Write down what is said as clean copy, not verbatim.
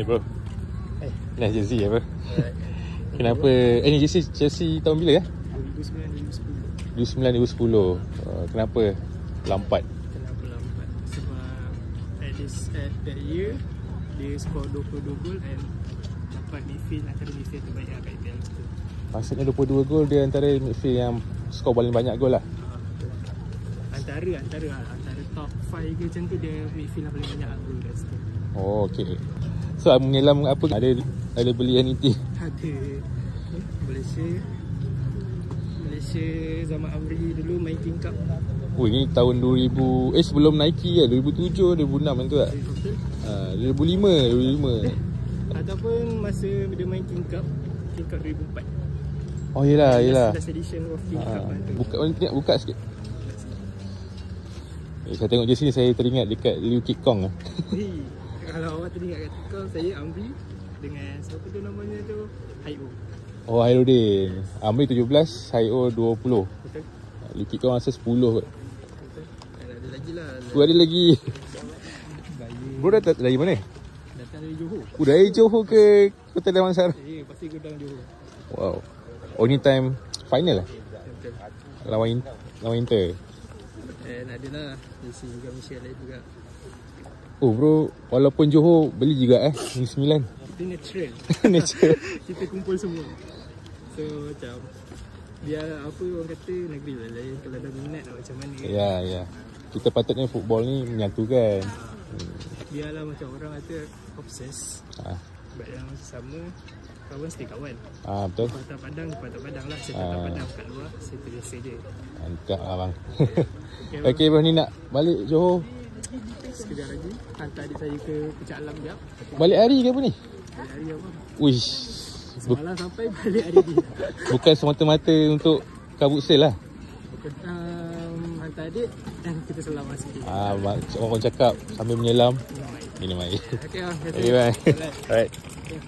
bro. Eh. Nah, jersey apa? Alright. Kenapa? Ni jersey Chelsea tahun bila 2009-2010. 2009-2010. Kenapa Lampard? Kenapa lambat? Sebab at that year dia score 22 gol and dapat midfield antara midfield terbaik kat IPL tu. Maksudnya 22 gol, dia antara midfield yang skor paling banyak gol lah. Antara top 5 ke macam tu, dia midfield yang paling banyak gol kat situ. Oh, okey. So menyelam apa? Ada beli NET? Ada. Malaysia zaman Amri dulu main King Cup. Oh, ini tahun 2000, sebelum Nike lah, 2007, 2006 macam tu tak? Betul. 2005. Ataupun masa dia main King Cup 2004. Oh, yelah. Last edition of King Cup lah tu. Buka sikit. Saya tengok jersey ni, saya teringat dekat Liu Kit Kong. Kalau awak teringat kat TikTok, saya Amri dengan siapa tu namanya tu, Haio. Oh, Hairudin. Amri 17, Haio 20. Betul? Liu Kit Kong rasa 10 kot. Betul? Dan ada lagi lah. Ada lagi. Bayi. Bro datang dari mana? Datang dari Johor. Dari Johor ke Kota Damansara? Pasti gudang Johor. Wow. Oh, ni time final lah? Betul. Lawan Inter. Dan ada lah isi juga Michelle lain juga. Oh bro, walaupun Johor beli juga 9. Itu natural. Natural. Kita kumpul semua. So macam biar apa orang kata, negeri lain kalau dah minat nak macam mana. Ya. Kita patutnya football ni menyatukan. Biarlah macam orang kata obses. Sebab yang sama, kawan stay kawan. Betul. Patah padang lah. Saya patah padang kat luar, saya terbiasa je. Mantap abang. Okey bro, ni nak balik Johor. Sekejap lagi hantar adik saya ke Puncak Alam jap. Balik hari ke apa ni? Balik hari apa? Wish. Semalam sampai balik hari ni. Bukan semata-mata untuk kabut sale lah. Hantar adik dan kita selamat sikit. Orang cakap sambil menyelam minum air. Okey, Okay, bye. Alright. Okay.